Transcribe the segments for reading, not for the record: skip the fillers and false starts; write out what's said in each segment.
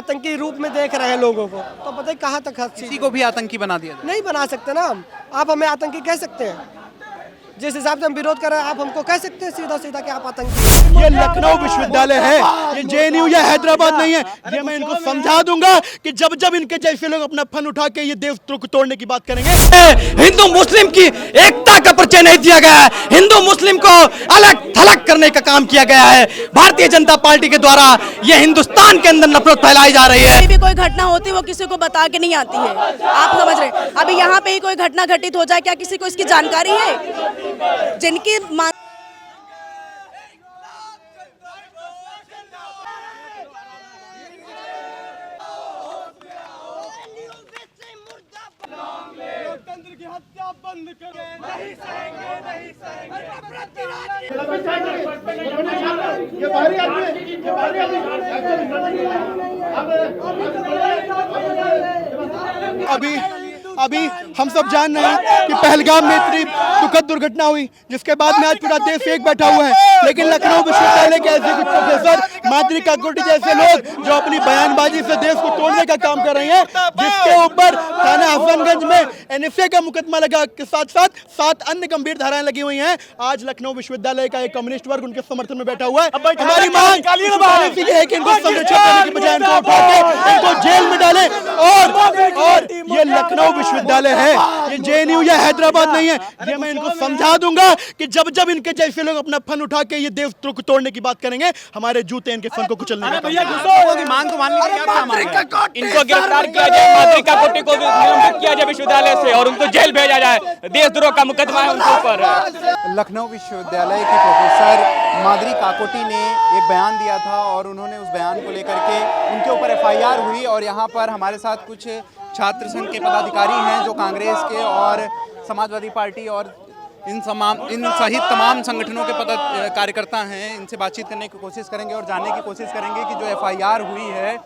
आतंकी रूप में देख रहे हैं लोगों को, तो पता है कहाँ तक किसी को भी आतंकी बना दिया जाए। नहीं बना सकते ना हम। आप हमें आतंकी कह सकते हैं? जिस हिसाब से हम विरोध कर रहे हैं आप हमको कह सकते हैं सीधा सीधा कि आप आतंकी हैं। ये लखनऊ विश्वविद्यालय है, ये जेएनयू या हैदराबाद नहीं है। ये मैं इनको समझा दूंगा कि जब जब इनके जैसे लोग अपना फन उठा के ये देवत्रों को तोड़ने की बात करेंगे। हिंदू मुस्लिम की एकता का परिचय नहीं दिया गया है, हिंदू मुस्लिम को अलग थलग करने का काम किया गया है। भारतीय जनता पार्टी के द्वारा ये हिंदुस्तान के अंदर नफरत फैलाई जा रही है। भी कोई घटना होती है वो किसी को बता के नहीं आती है, आप समझ रहे हैं। अभी यहाँ पे ही कोई घटना घटित हो जाए, क्या किसी को इसकी जानकारी है? जिनकी अभी हम सब जान रहे हैं कि पहलगाम में इतनी दुखद दुर्घटना हुई, जिसके बाद में आज पूरा देश एक बैठा हुआ है। लेकिन लखनऊ विश्वविद्यालय के ऐसे कुछ प्रोफेसर, माद्री काकोटी जैसे लोग जो अपनी बयानबाजी से देश को तोड़ने का काम कर रहे हैं, जिसके ऊपर थाना हसनगंज में एनएसए का मुकदमा लगा के साथ साथ 7 अन्य गंभीर धाराएं लगी हुई हैं। आज लखनऊ विश्वविद्यालय का एक कम्युनिस्ट वर्ग उनके समर्थन में बैठा हुआ है। हमारी मांग है कि इनको संरक्षण देने की बजाय इनको उठा के इनको जेल में डालें। और ये लखनऊ विश्वविद्यालय है, ये जेएनयू या हैदराबाद नहीं है। ये मैं इनको समझा दूंगा कि जब जब इनके जैसे लोग अपना फन उठा के ये देवत्रों को तोड़ने की बात करेंगे, हमारे जूते इनके फन को कुचलने का मांग तो मान लीजिए, क्या मांग है? इनको गिरफ्तार किया जाए, माद्री काकोटी को निलंबित किया जाए विश्वविद्यालय से और उनको जेल भेजा जाए। देशद्रोह का मुकदमा है उनके ऊपर। लखनऊ विश्वविद्यालय की प्रोफेसर माद्री काकोटी ने एक बयान दिया था और उन्होंने उस बयान को लेकर के उनके ऊपर एफआईआर हुई। और यहाँ पर हमारे साथ कुछ छात्र संघ के पदाधिकारी हैं जो कांग्रेस के और समाजवादी पार्टी और इन सहित तमाम संगठनों के कार्यकर्ता हैं। इनसे बातचीत करने की कोशिश करेंगे और जानने की कोशिश करेंगे कि जो एफआईआर हुई है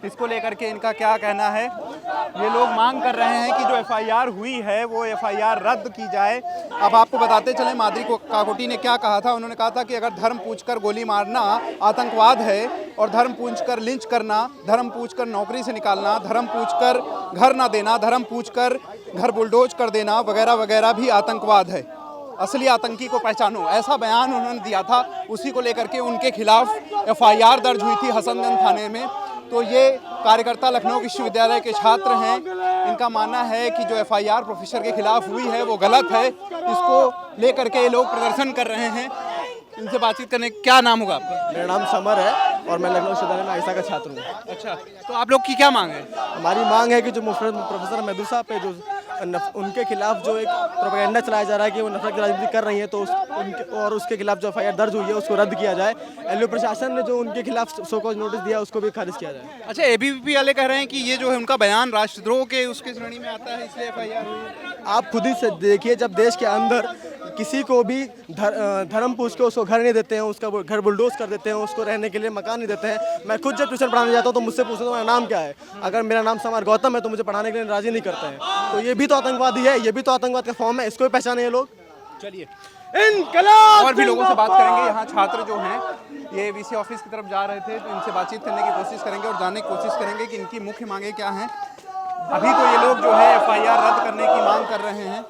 इसको लेकर के इनका क्या कहना है। ये लोग मांग कर रहे हैं कि जो एफआईआर हुई है वो एफआईआर रद्द की जाए। अब आपको बताते चलें माद्री काकोटी ने क्या कहा था। उन्होंने कहा था कि अगर धर्म पूछकर गोली मारना आतंकवाद है और धर्म पूछकर लिंच करना, धर्म पूछकर नौकरी से निकालना, धर्म पूछकर घर ना देना, धर्म पूछकर घर बुलडोज कर देना वगैरह वगैरह भी आतंकवाद है। असली आतंकी को पहचानो, ऐसा बयान उन्होंने दिया था। उसी को लेकर के उनके खिलाफ एफआईआर दर्ज हुई थी हसनगंज थाने में। तो ये कार्यकर्ता लखनऊ विश्वविद्यालय के छात्र हैं। इनका मानना है कि जो एफआईआर प्रोफेसर के खिलाफ हुई है वो गलत है। इसको लेकर के लोग प्रदर्शन कर रहे हैं। इनसे बातचीत करने, क्या नाम होगा आपका? मेरा नाम समर है और मैं लखनऊ विश्वविद्यालय में आईसा का छात्र हूँ। अच्छा, तो आप लोग की क्या मांग है? हमारी मांग है कि जो प्रोफेसर मधु साहब पे जो उनके खिलाफ जो एक प्रोपेगेंडा चलाया जा रहा है कि वो नफरत की राजनीति कर रही है, तो उसके खिलाफ जो एफआईआर दर्ज हुई है उसको रद्द किया जाए। एलओ प्रशासन ने जो उनके खिलाफ शो कॉज नोटिस दिया उसको भी खारिज किया जाए। अच्छा, एबीवीपी वाले कह रहे हैं कि ये जो है उनका बयान राष्ट्रद्रोह के उसके श्रेणी में आता है, इसलिए एफआईआर हुई। आप खुद ही से देखिए, जब देश के अंदर किसी को भी धर्म पूछ के उसको घर नहीं देते हैं, उसका घर बुलडोज कर देते हैं, उसको रहने के लिए मकान नहीं देते हैं। मैं खुद जब ट्यूशन पढ़ाने जाता हूँ तो मुझसे पूछते हैं मेरा नाम क्या है। अगर मेरा नाम समर गौतम है तो मुझे पढ़ाने के लिए राजी नहीं करते हैं। तो ये भी तो आतंकवादी है, ये भी तो आतंकवाद का फॉर्म है, इसको भी पहचाने ये लोग। चलिए इनकलाब और भी लोगों से बात करेंगे। यहाँ छात्र जो हैं ये वीसी ऑफिस की तरफ जा रहे थे, तो इनसे बातचीत करने की कोशिश करेंगे और जानने की कोशिश करेंगे कि इनकी मुख्य मांगे क्या हैं। अभी तो ये लोग जो है एफआईआर रद्द करने की मांग कर रहे हैं।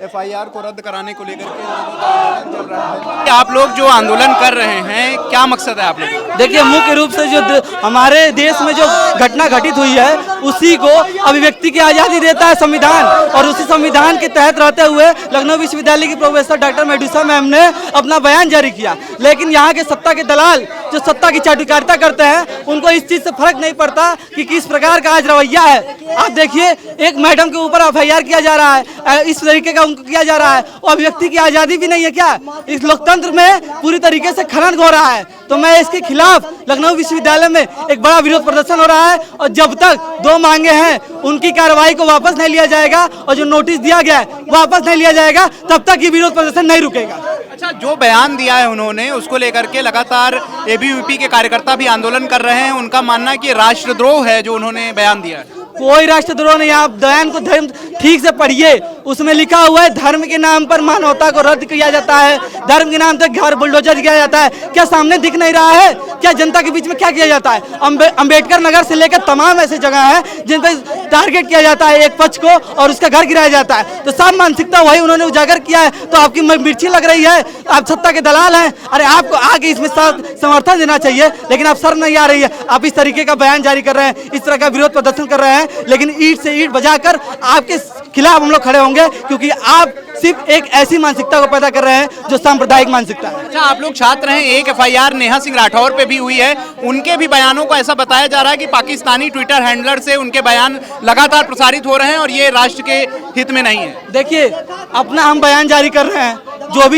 एफआईआर को रद्द कराने को लेकर के आंदोलन चल रहा है। आप लोग जो आंदोलन कर रहे हैं, क्या मकसद है आप लोग? देखिए, मुख्य रूप से जो हमारे देश में जो घटना घटित हुई है उसी को अभिव्यक्ति की आज़ादी देता है संविधान, और उसी संविधान के तहत रहते हुए लखनऊ विश्वविद्यालय की प्रोफेसर डॉक्टर मेडुसा मैम ने अपना बयान जारी किया। लेकिन यहाँ के सत्ता के दलाल जो सत्ता की चाटुकारिता करते हैं उनको इस चीज़ से फर्क नहीं पड़ता कि किस प्रकार का आज रवैया है। आप देखिए, एक मैडम के ऊपर एफआईआर किया जा रहा है, इस तरीके का उनको किया जा रहा है। और अभिव्यक्ति की आज़ादी भी नहीं है क्या? इस लोकतंत्र में पूरी तरीके से खनन हो रहा है। तो मैं इसके खिलाफ लखनऊ विश्वविद्यालय में एक बड़ा विरोध प्रदर्शन हो रहा है, और जब तक 2 मांगे हैं उनकी कार्रवाई को वापस नहीं लिया जाएगा और जो नोटिस दिया गया है वापस नहीं लिया जाएगा, तब तक ये विरोध प्रदर्शन नहीं रुकेगा। अच्छा, जो बयान दिया है उन्होंने उसको लेकर के लगातार एबीवीपी के कार्यकर्ता भी आंदोलन कर रहे हैं। उनका मानना है कि राष्ट्रद्रोह है जो उन्होंने बयान दिया है। कोई राष्ट्रद्रोह नहीं। आप बयान को धर्म ठीक से पढ़िए, उसमें लिखा हुआ है धर्म के नाम पर मानवता को रद्द किया जाता है, धर्म के नाम पर घर बुलडोजर किया जाता है। क्या सामने दिख नहीं रहा है? क्या जनता के बीच में क्या किया जाता है? अंबेडकर नगर से लेकर तमाम ऐसी जगह है जिन पर टारगेट किया जाता है एक पक्ष को और उसका घर गिराया जाता है। तो सब मानसिकता वही उन्होंने उजागर किया है। तो आपकी मिर्ची लग रही है, आप सत्ता के दलाल हैं। अरे आपको आगे इसमें समर्थन देना चाहिए, लेकिन आप शर्म नहीं आ रही है। आप इस तरीके का बयान जारी कर रहे हैं, इस तरह का विरोध प्रदर्शन कर रहे हैं, लेकिन ईंट से ईंट बजाकर आपके खिलाफ हम लोग खड़े होंगे, क्योंकि आप सिर्फ एक ऐसी मानसिकता को पैदा कर रहे हैं जो सांप्रदायिक मानसिकता है। अच्छा, आप लोग छात्र हैं, एक एफआईआर नेहा सिंह राठौर पे भी हुई है, उनके भी बयानों को ऐसा बताया जा रहा है कि पाकिस्तानी ट्विटर हैंडलर से उनके बयान लगातार प्रसारित हो रहे हैं और ये राष्ट्र के हित में नहीं है। देखिए, अपना हम बयान जारी कर रहे हैं, जो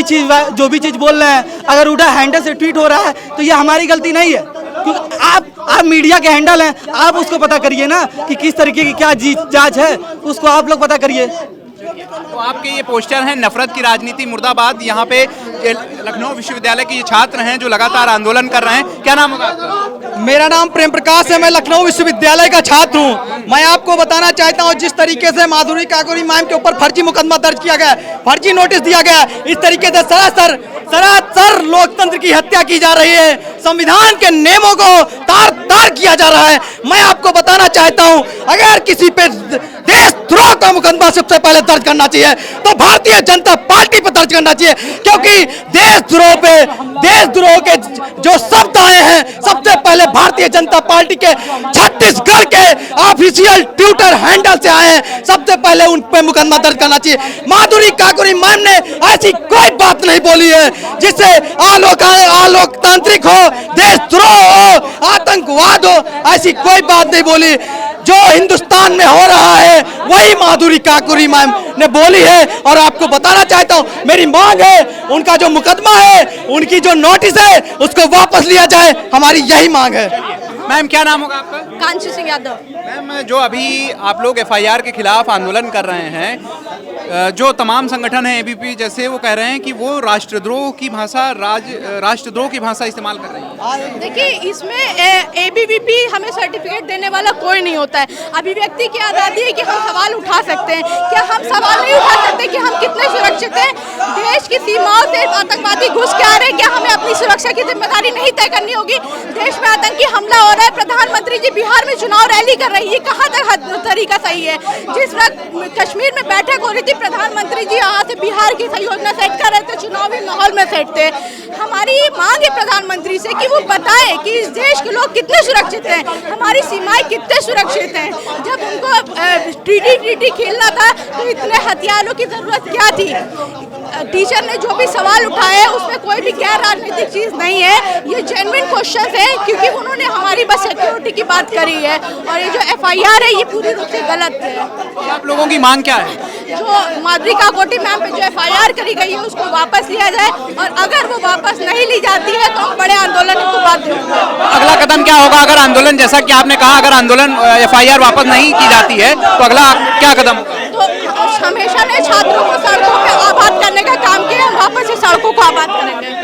भी चीज बोल रहे हैं, अगर उल्टा हैंडल से ट्वीट हो रहा है तो ये हमारी गलती नहीं है, क्योंकि आप मीडिया के हैंडल हैं, आप उसको पता करिए ना कि किस तरीके की क्या जांच है, उसको आप लोग पता करिए। तो आपके ये पोस्टर हैं नफरत की राजनीति मुर्दाबाद, यहाँ पे लखनऊ विश्वविद्यालय के ये छात्र हैं जो लगातार आंदोलन कर रहे हैं। क्या नाम होगा आपका? मेरा नाम प्रेम प्रकाश है, मैं लखनऊ विश्वविद्यालय का छात्र हूँ। मैं आपको बताना चाहता हूँ, जिस तरीके से माधुरी काकोरी मैम के ऊपर फर्जी मुकदमा दर्ज किया गया, फर्जी नोटिस दिया गया, इस तरीके से सरासर लोकतंत्र की हत्या की जा रही है, संविधान के नियमों को तार किया जा रहा है। मैं आपको बताना चाहता हूँ, अगर किसी पे देशद्रोह का मुकदमा सबसे पहले दर्ज करना चाहिए तो भारतीय जनता पार्टी पे दर्ज करना चाहिए, क्योंकि देशद्रोह के जो शब्द आए हैं सबसे पहले भारतीय जनता पार्टी के छत्तीसगढ़ के ऑफिशियल ट्विटर हैंडल से आए हैं। सबसे पहले उन पे मुकदमा दर्ज करना चाहिए। माधुरी काकोरी मैम ने ऐसी कोई बात नहीं बोली है जिससे अलोकतांत्रिक हो, देशद्रोह हो, आतंकवाद हो, ऐसी कोई बात नहीं बोली। जो हिंदुस्तान में हो रहा है वही माधुरी काकोरी मैम ने बोली है। और आपको बताना चाहता हूँ, मेरी मांग है, उनका जो मुकदमा है, उनकी जो नोटिस है, उसको वापस लिया जाए, हमारी यही मांग है। मैम, क्या नाम होगा आपका? कांची सिंह यादव। मैम, जो अभी आप लोग एफआईआर के खिलाफ आंदोलन कर रहे हैं, जो तमाम संगठन हैं एबीपी जैसे, वो कह रहे हैं कि वो राष्ट्रद्रोह की भाषा इस्तेमाल कर रही है। देखिए, इसमें एबीवीपी हमें सर्टिफिकेट देने वाला कोई नहीं होता है। अभिव्यक्ति की आज़ादी है कि हम सवाल उठा सकते हैं। क्या हम सवाल नहीं उठा सकते कि हम कितने सुरक्षित हैं? देश की सीमाओं से आतंकवादी घुस के आ रहे हैं, क्या हमें अपनी सुरक्षा की जिम्मेदारी नहीं तय करनी होगी? देश में आतंकी हमला हो रहा है, प्रधानमंत्री जी बिहार में चुनाव रैली कर रही है, कहाँ तक तरीका सही है? जिस वक्त कश्मीर में बैठक हो रही थी, प्रधानमंत्री जी यहाँ से बिहार की सही योजना सेट कर रहे थे, चुनावी माहौल में सेट थे। हमारी मांग है प्रधानमंत्री से कि वो बताएं कि इस देश के लोग कितने सुरक्षित हैं, हमारी सीमाएं कितने सुरक्षित हैं। जब उनको टीटी खेलना था तो इतने हथियारों की जरूरत क्या थी? टीचर ने जो भी सवाल उठाए उसमें कोई भी गैर राजनीतिक चीज नहीं है, ये जेन्युइन क्वेश्चन है, क्योंकि उन्होंने हमारी बस सिक्योरिटी की बात करी है और ये जो एफआईआर है ये पूरी रूप से गलत है। आप लोगों की मांग क्या है? जो माधुरी काकोटी मैम पे जो एफआईआर करी गई है उसको वापस लिया जाए, और अगर वो वापस नहीं ली जाती है तो हम बड़े आंदोलन को बाध्य होंगे। अगला कदम क्या होगा अगर आंदोलन, जैसा कि आपने कहा, अगर आंदोलन एफआईआर वापस नहीं की जाती है तो अगला क्या कदम होगा? तो हमेशा ने छात्रों को सड़कों पे आबाद करने का काम किया, हम वापस से सड़कों को आबाद करेंगे।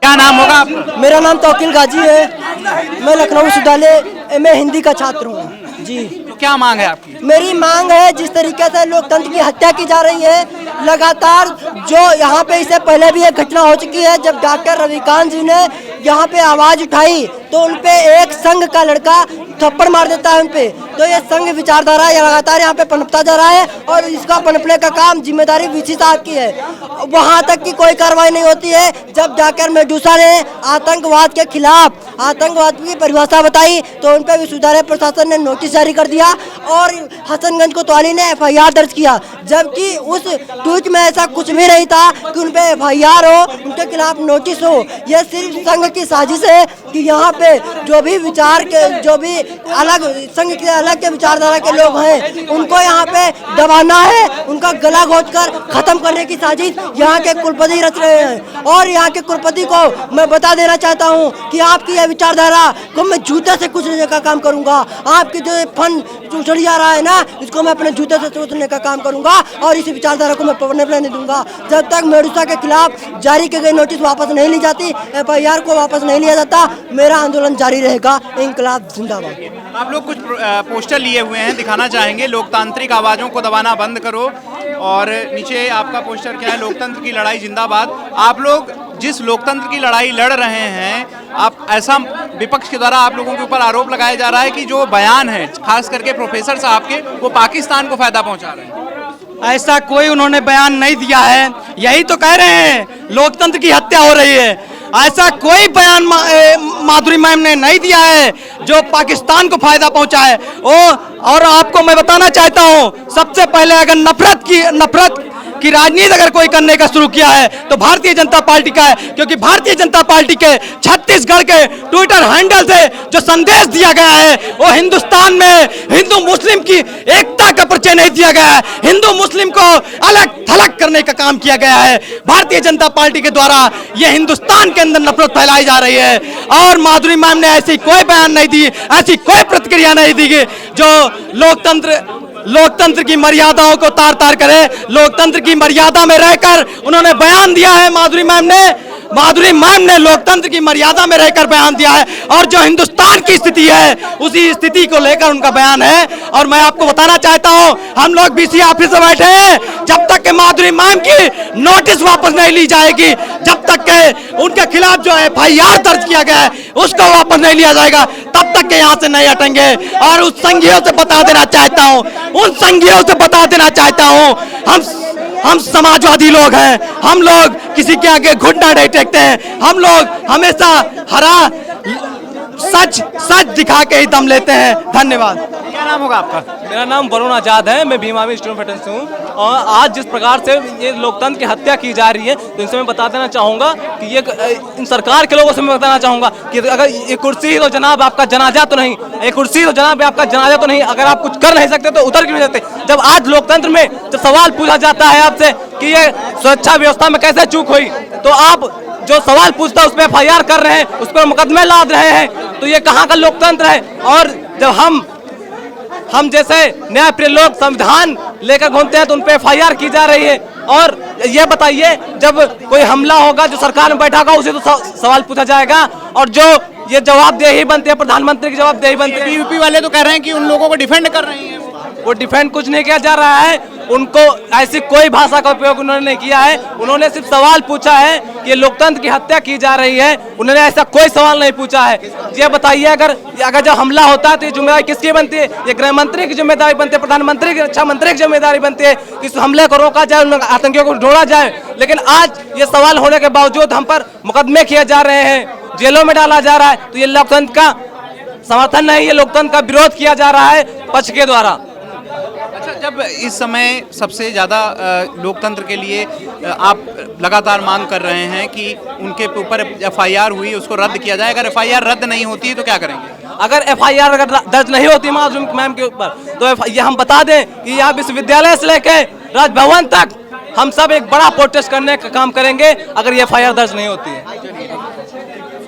क्या नाम होगा आपका? मेरा नाम तौकील गाजी है, मैं लखनऊ विश्वविद्यालय में हिंदी का छात्र हूँ जी। तो क्या मांग है आपकी? मेरी मांग है, जिस तरीके से लोकतंत्र की हत्या की जा रही है लगातार, जो यहाँ पे इससे पहले भी एक घटना हो चुकी है, जब डॉक्टर रविकांत जी ने यहाँ पे आवाज उठाई तो उनपे एक संघ का लड़का थप्पड़ मार देता है उनपे। तो ये संघ विचारधारा लगातार यहाँ पे पनपता जा रहा है और इसका पनपने का काम जिम्मेदारी वीसी साहब की है। वहाँ तक की कोई कार्रवाई नहीं होती है। जब जाकर मेडूसा ने आतंकवाद के खिलाफ आतंकवाद की परिभाषा बताई तो उन पर विश्वविद्यालय प्रशासन ने नोटिस जारी कर दिया और हसनगंज कोतवाली ने FIR दर्ज किया, जबकि उस ट्वीट में ऐसा कुछ भी नहीं था कि उन पे FIR हो, उनके खिलाफ नोटिस हो। यह सिर्फ संघ की साजिश है कि यहाँ पे जो भी विचार के जो भी अलग संघ के अलग के विचारधारा के लोग हैं उनको यहाँ पे दबाना है, उनका गला घोंचकर खत्म करने की साजिश यहाँ के कुलपति रच रहे हैं। और यहाँ के कुलपति को मैं बता देना चाहता हूँ कि आपकी यह विचारधारा को मैं जूते से कुचलने का काम करूँगा। आपके जो फंड चुचड़ जा रहा है ना, इसको मैं अपने जूते से चूसने का काम करूँगा और इस विचारधारा को मैं पकड़ने नहीं दूंगा। जब तक मेडुसा के खिलाफ जारी की गई नोटिस वापस नहीं ली जाती, FIR को वापस नहीं लिया जाता, मेरा आंदोलन जारी रहेगा। इंकलाब जिंदाबाद। आप लोग कुछ पोस्टर लिए हुए हैं, दिखाना चाहेंगे, लोकतांत्रिक आवाज़ों को दबाना बंद करो, और नीचे आपका पोस्टर क्या है, लोकतंत्र की लड़ाई जिंदाबाद। आप लोग जिस लोकतंत्र की लड़ाई लड़ रहे हैं, आप ऐसा विपक्ष के द्वारा आप लोगों के ऊपर आरोप लगाया जा रहा है कि जो बयान है खास करके प्रोफेसर साहब के, वो पाकिस्तान को फायदा पहुंचा रहे हैं। ऐसा कोई उन्होंने बयान नहीं दिया है, यही तो कह रहे हैं लोकतंत्र की हत्या हो रही है। ऐसा कोई बयान माधुरी मैम ने नहीं दिया है जो पाकिस्तान को फायदा पहुंचा है। और आपको मैं बताना चाहता हूं, सबसे पहले अगर नफरत की राजनीति अगर कोई करने का शुरू किया है तो भारतीय जनता पार्टी का है, क्योंकि भारतीय जनता पार्टी के छत्तीसगढ़ के ट्विटर हैंडल से जो संदेश दिया गया है वो हिंदुस्तान में हिंदू मुस्लिम की एकता का परिचय नहीं दिया गया है, हिंदू मुस्लिम को अलग थलग करने का काम किया गया है। भारतीय जनता पार्टी के द्वारा ये हिंदुस्तान के अंदर नफरत फैलाई जा रही है और माधुरी मैम ने ऐसी कोई बयान नहीं दी, ऐसी कोई प्रतिक्रिया नहीं दी जो लोकतंत्र की मर्यादाओं को तार तार करे। लोकतंत्र की मर्यादा में रहकर उन्होंने बयान दिया है। माधुरी मैम ने लोकतंत्र की मर्यादा में रहकर बयान दिया है और जो हिंदुस्तान की स्थिति है उसी स्थिति को लेकर उनका बयान है। और मैं आपको बताना चाहता हूं, हम लोग BC ऑफिस में बैठे हैं, जब तक के माधुरी मैम की नोटिस वापस नहीं ली जाएगी, जब तक के उनके खिलाफ जो FIR दर्ज किया गया है उसको वापस नहीं लिया जाएगा, तब तक के यहाँ से नहीं हटेंगे। और उस संघियों से बता देना चाहता हूँ, हम समाजवादी लोग हैं, हम लोग किसी के आगे घुटना नहीं टेकते हैं, हम लोग हमेशा सच दिखा के ही दम लेते हैं। धन्यवाद। क्या नाम होगा आपका? मेरा नाम वरुण आजाद है, मैं भीमावी स्टूडेंट फेडरेशन से हूँ। और आज जिस प्रकार से ये लोकतंत्र की हत्या की जा रही है, तो इनसे मैं बता देना चाहूँगा कि ये इन सरकार के लोगों से मैं बताना चाहूँगा कि अगर ये कुर्सी तो जनाब आपका जनाजा तो नहीं, ये कुर्सी तो जनाब आपका जनाजा तो नहीं, अगर आप कुछ कर नहीं सकते तो उतर क्यों नहीं सकते। जब आज लोकतंत्र में जब सवाल पूछा जाता है आपसे कि ये सुरक्षा व्यवस्था में कैसे चूक हुई, तो आप जो सवाल पूछता है उस पर FIR कर रहे हैं, उस पर मुकदमे लाद रहे हैं, तो ये कहाँ का लोकतंत्र है। और जब हम जैसे न्यायप्रिय लोग संविधान लेकर घूमते हैं तो उन पे FIR की जा रही है। और ये बताइए, जब कोई हमला होगा जो सरकार में बैठा होगा उसे तो सवाल पूछा जाएगा, और जो ये जवाबदेही बनती है, प्रधानमंत्री की जवाबदेही बनती है। ABVP वाले तो कह रहे हैं कि उन लोगों को डिफेंड कर रहे हैं, वो डिफेंड कुछ नहीं किया जा रहा है, उनको ऐसी कोई भाषा का उपयोग उन्होंने नहीं किया है। उन्होंने सिर्फ सवाल पूछा है कि लोकतंत्र की हत्या की जा रही है, उन्होंने ऐसा कोई सवाल नहीं पूछा है। ये बताइए, अगर जब हमला होता है तो ये जिम्मेदारी किसकी बनती है? ये गृह मंत्री की जिम्मेदारी बनती है, प्रधानमंत्री की, रक्षा मंत्री की जिम्मेदारी बनती है कि इस हमले को रोका जाए, उन आतंकियों को ढोड़ा जाए। लेकिन आज ये सवाल होने के बावजूद हम पर मुकदमे किए जा रहे हैं, जेलों में डाला जा रहा है, तो ये लोकतंत्र का समर्थन नहीं, ये लोकतंत्र का विरोध किया जा रहा है पक्ष के द्वारा। अच्छा, जब इस समय सबसे ज़्यादा लोकतंत्र के लिए आप लगातार मांग कर रहे हैं कि उनके ऊपर FIR हुई उसको रद्द किया जाए, अगर FIR रद्द नहीं होती है तो क्या करेंगे? अगर FIR अगर दर्ज नहीं होती माधुरी मैम के ऊपर, तो ये हम बता दें कि यहाँ विश्वविद्यालय से लेकर राजभवन तक हम सब एक बड़ा प्रोटेस्ट करने का काम करेंगे अगर ये FIR दर्ज नहीं होती है।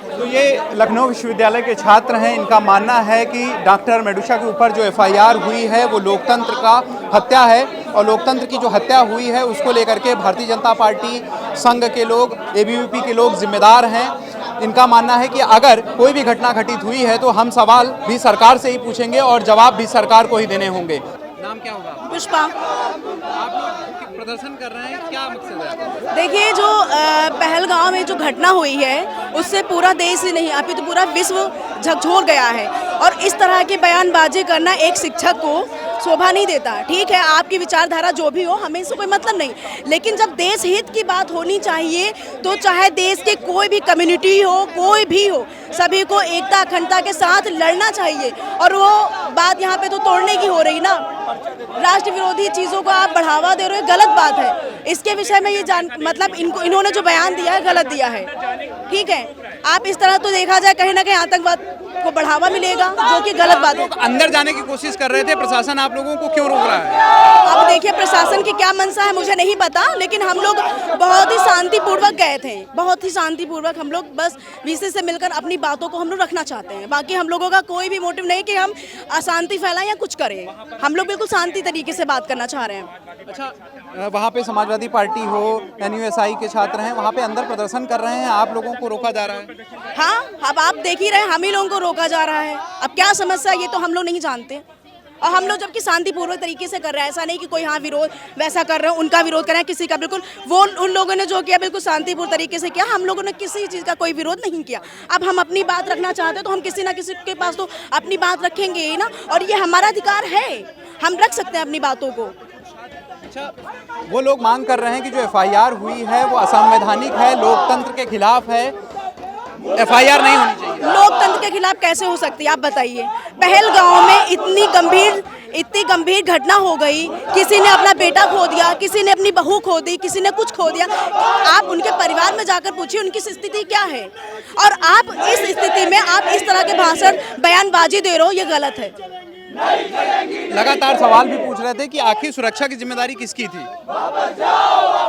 तो ये लखनऊ विश्वविद्यालय के छात्र हैं, इनका मानना है कि डॉक्टर मेडुसा के ऊपर जो FIR हुई है वो लोकतंत्र का हत्या है, और लोकतंत्र की जो हत्या हुई है उसको लेकर के भारतीय जनता पार्टी, संघ के लोग, ABVP के लोग जिम्मेदार हैं। इनका मानना है कि अगर कोई भी घटना घटित हुई है तो हम सवाल भी सरकार से ही पूछेंगे और जवाब भी सरकार को ही देने होंगे। नाम क्या होगा? पुष्पा। आप लोग प्रदर्शन कर रहे हैं, क्या मकसद है? देखिए, जो पहलगाम में जो घटना हुई है उससे पूरा देश ही नहीं, अभी तो पूरा विश्व झकझोर गया है। और इस तरह के बयानबाजी करना एक शिक्षक को शोभा नहीं देता। ठीक है, आपकी विचारधारा जो भी हो, हमें इससे कोई मतलब नहीं, लेकिन जब देश हित की बात होनी चाहिए तो चाहे देश के कोई भी कम्युनिटी हो, कोई भी हो, सभी को एकता अखंडता के साथ लड़ना चाहिए, और वो बात यहाँ पे तो तोड़ने की हो रही ना। राष्ट्र विरोधी चीज़ों को आप बढ़ावा दे रहे हो, गलत बात है। इसके विषय में ये मतलब इन्होंने जो बयान दिया है गलत दिया है, ठीक है। आप इस तरह तो देखा जाए कहीं ना कहीं आतंकवाद को बढ़ावा मिलेगा, जो कि गलत बात है। अंदर जाने की कोशिश कर रहे थे, प्रशासन आप लोगों को क्यों रोक रहा है? अब देखिए प्रशासन की क्या मंशा है मुझे नहीं पता, लेकिन हम लोग बहुत ही शांतिपूर्वक गए थे, बहुत ही शांतिपूर्वक। हम लोग बस वीसी से मिलकर अपनी बातों को हम लोग रखना चाहते हैं। बाकी हम लोगों का कोई भी मोटिव नहीं कि हम अशांति फैलाएं या कुछ करें। हम लोग बिल्कुल शांति तरीके से बात करना चाह रहे हैं। अच्छा, वहाँ पे समाजवादी पार्टी हो, NUSI के छात्र हैं, वहाँ पे अंदर प्रदर्शन कर रहे हैं, आप लोगों को रोका जा रहा है। हाँ, अब आप देख ही रहे हैं, हम ही लोगों को रोका जा रहा है। अब क्या समस्या ये तो हम लोग नहीं जानते, और हम लोग जबकि शांतिपूर्वक तरीके से कर रहे हैं। ऐसा नहीं कि कोई हाँ विरोध वैसा कर रहे हैं, उनका विरोध कर रहे हैं किसी का, बिल्कुल वो उन लोगों ने जो किया बिल्कुल शांतिपूर्ण तरीके से किया। हम लोगों ने किसी चीज़ का कोई विरोध नहीं किया। अब हम अपनी बात रखना चाहते हैं तो हम किसी ना किसी के पास तो अपनी बात रखेंगे ही ना, और ये हमारा अधिकार है, हम रख सकते हैं अपनी बातों को। अच्छा, वो लोग मांग कर रहे हैं कि जो FIR हुई है वो असंवैधानिक है, लोकतंत्र के खिलाफ है, FIR नहीं होनी चाहिए। लोकतंत्र के खिलाफ कैसे हो सकती है आप बताइए? पहलगांव में इतनी गंभीर घटना हो गई, किसी ने अपना बेटा खो दिया, किसी ने अपनी बहू खो दी, किसी ने कुछ खो दिया। आप उनके परिवार में जाकर पूछिए उनकी स्थिति क्या है, और आप इस स्थिति में आप इस तरह के भाषण बयानबाजी दे रहे हो, ये गलत है। लगातार सवाल भी पूछ रहे थे कि आखिर सुरक्षा की जिम्मेदारी किसकी थी?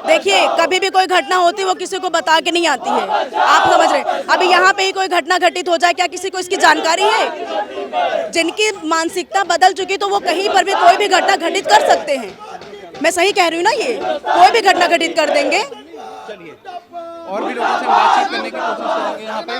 देखिए कभी भी कोई घटना होती है वो किसी को बता के नहीं आती है, आप समझ रहे हैं। अभी यहाँ पे ही कोई घटना घटित हो जाए, क्या किसी को इसकी जानकारी है? जिनकी मानसिकता बदल चुकी तो वो कहीं पर भी कोई भी घटना घटित कर सकते हैं। मैं सही कह रही हूँ ना? ये कोई भी घटना घटित कर देंगे। और भी लोगों से हम बातचीत करने की कोशिश करेंगे यहाँ पे।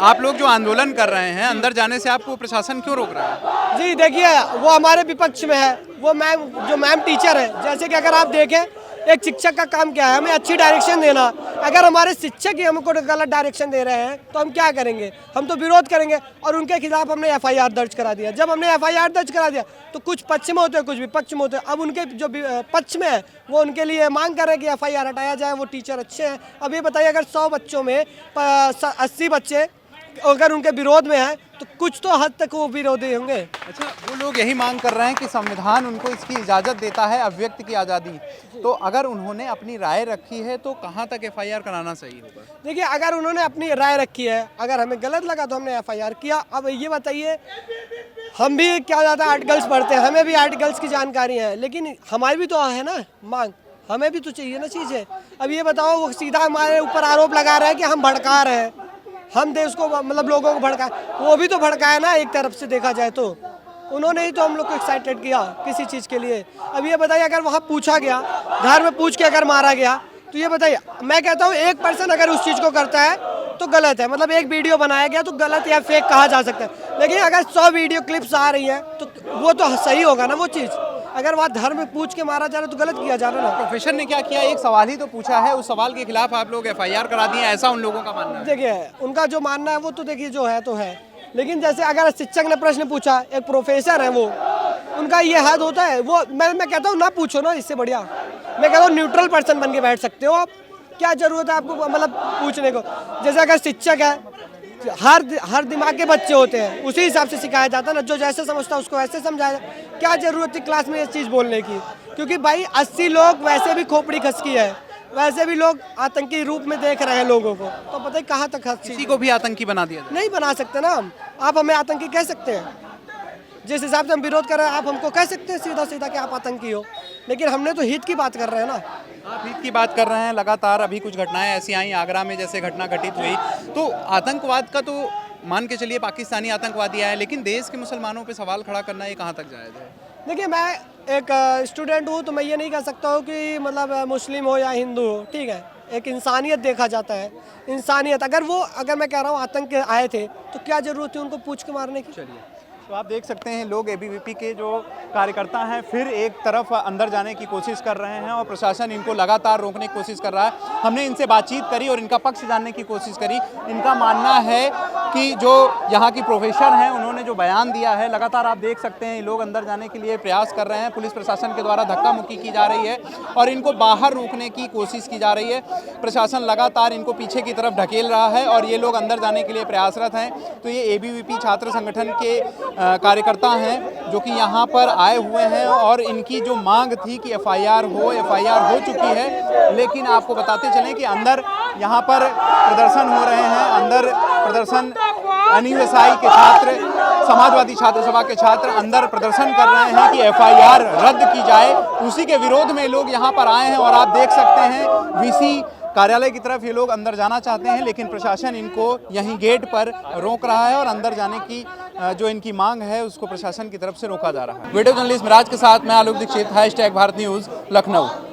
आप लोग जो आंदोलन कर रहे हैं, अंदर जाने से आपको प्रशासन क्यों रोक रहा है? जी देखिए, वो हमारे विपक्ष में है, वो मैम टीचर है। जैसे कि अगर आप देखें, एक शिक्षक का काम क्या है? हमें अच्छी डायरेक्शन देना। अगर हमारे शिक्षक ही हमको गलत डायरेक्शन दे रहे हैं तो हम क्या करेंगे? हम तो विरोध करेंगे, और उनके खिलाफ हमने FIR दर्ज करा दिया। जब हमने FIR दर्ज करा दिया तो कुछ पक्ष में होते हैं, कुछ विपक्ष में होते हैं। अब उनके जो पक्ष में है वो उनके लिए मांग कर रहे हैं कि FIR हटाया जाए, वो टीचर अच्छे हैं। अब ये बताइए, अगर 100 बच्चों में 80 बच्चे अगर उनके विरोध में है तो कुछ तो हद तक वो विरोधी होंगे। अच्छा, वो लोग यही मांग कर रहे हैं कि संविधान उनको इसकी इजाज़त देता है, अभिव्यक्ति की आज़ादी। तो अगर उन्होंने अपनी राय रखी है तो कहाँ तक FIR कराना सही होगा? देखिए, अगर उन्होंने अपनी राय रखी है, अगर हमें गलत लगा तो हमने FIR किया। अब ये बताइए, हम भी क्या ज़्यादा आर्टिकल्स पढ़ते हैं, हमें भी आर्टिकल्स की जानकारी है, लेकिन हमारी भी तो है ना मांग, हमें भी तो चाहिए ना चीज़ें। अब ये बताओ, वो सीधा हमारे ऊपर आरोप लगा रहे हैं कि हम भड़का रहे हैं, हम देश को मतलब लोगों को भड़का। वो भी तो भड़काया ना एक तरफ से देखा जाए तो। उन्होंने ही तो हम लोग को एक्साइटेड किया किसी चीज़ के लिए। अब ये बताइए, अगर वहाँ पूछा गया, घर में पूछ के अगर मारा गया, तो ये बताइए, मैं कहता हूँ 1% अगर उस चीज़ को करता है तो गलत है। मतलब एक वीडियो बनाया गया तो गलत या फेक कहा जा सकता है, लेकिन अगर 100 वीडियो क्लिप्स आ रही हैं तो वो तो सही होगा ना वो चीज़। अगर वहाँ धर्म में पूछ के मारा जा रहा है तो गलत किया जा रहा है ना। प्रोफेसर ने क्या किया? एक सवाल ही तो पूछा है, उस सवाल के खिलाफ आप लोग FIR करा दिए, ऐसा उन लोगों का मानना है। देखिए, उनका जो मानना है वो तो देखिए जो है तो है, लेकिन जैसे अगर शिक्षक ने प्रश्न पूछा, एक प्रोफेसर है वो, उनका ये हद होता है। वो मैं कहता हूँ ना पूछो ना, इससे बढ़िया मैं कहता हूँ न्यूट्रल पर्सन बन के बैठ सकते हो आप। क्या जरूरत है आपको मतलब पूछने को? जैसे अगर शिक्षक है, हर दिमाग के बच्चे होते हैं, उसी हिसाब से सिखाया जाता है ना, जो जैसे समझता है उसको ऐसे समझाया। क्या जरूरत थी क्लास में ये चीज़ बोलने की? क्योंकि भाई 80 लोग वैसे भी खोपड़ी खसकी है, वैसे भी लोग आतंकी रूप में देख रहे हैं लोगों को, तो पता है कहाँ तक किसी को भी आतंकी बना दिया जाए? नहीं बना सकते ना हम। आप हमें आतंकी कह सकते हैं, जिस हिसाब से हम विरोध कर रहे हैं आप हमको कह सकते हैं सीधा सीधा कि आप आतंकी हो, लेकिन हमने तो हित की बात कर रहे हैं ना। आप हित की बात कर रहे हैं। लगातार अभी कुछ घटनाएं ऐसी आई, आगरा में जैसे घटना घटित हुई, तो आतंकवाद का तो मान के चलिए पाकिस्तानी आतंकवादी आए, लेकिन देश के मुसलमानों पे सवाल खड़ा करना ये कहाँ तक जायज़ है? देखिए, मैं एक स्टूडेंट हूँ तो मैं ये नहीं कह सकता हूँ कि मतलब मुस्लिम हो या हिंदू हो, ठीक है, एक इंसानियत देखा जाता है। इंसानियत अगर मैं कह रहा हूँ आतंक आए थे तो क्या ज़रूरत थी उनको पूछ के मारने की? चलिए, तो आप देख सकते हैं लोग ABVP के जो कार्यकर्ता हैं फिर एक तरफ अंदर जाने की कोशिश कर रहे हैं और प्रशासन इनको लगातार रोकने की कोशिश कर रहा है। हमने इनसे बातचीत करी और इनका पक्ष जानने की कोशिश करी। इनका मानना है कि जो यहाँ की प्रोफेसर हैं उन्होंने जो बयान दिया है, लगातार आप देख सकते हैं लोग अंदर जाने के लिए प्रयास कर रहे हैं। पुलिस प्रशासन के द्वारा धक्का मुक्की की जा रही है और इनको बाहर रोकने की कोशिश की जा रही है। प्रशासन लगातार इनको पीछे की तरफ ढकेल रहा है और ये लोग अंदर जाने के लिए प्रयासरत हैं। तो ये एबीवीपी छात्र संगठन के कार्यकर्ता हैं जो कि यहाँ पर आए हुए हैं और इनकी जो मांग थी कि एफआईआर हो चुकी है, लेकिन आपको बताते चलें कि अंदर यहाँ पर प्रदर्शन हो रहे हैं। अंदर प्रदर्शन एनयूएसआई के छात्र, समाजवादी छात्र सभा के छात्र अंदर प्रदर्शन कर रहे हैं कि एफआईआर रद्द की जाए। उसी के विरोध में लोग यहाँ पर आए हैं और आप देख सकते हैं वीसी कार्यालय की तरफ ये लोग अंदर जाना चाहते हैं, लेकिन प्रशासन इनको यहीं गेट पर रोक रहा है और अंदर जाने की जो इनकी मांग है उसको प्रशासन की तरफ से रोका जा रहा है। वीडियो जर्नलिस्ट मिराज के साथ मैं आलोक दीक्षित, #भारत न्यूज़, लखनऊ।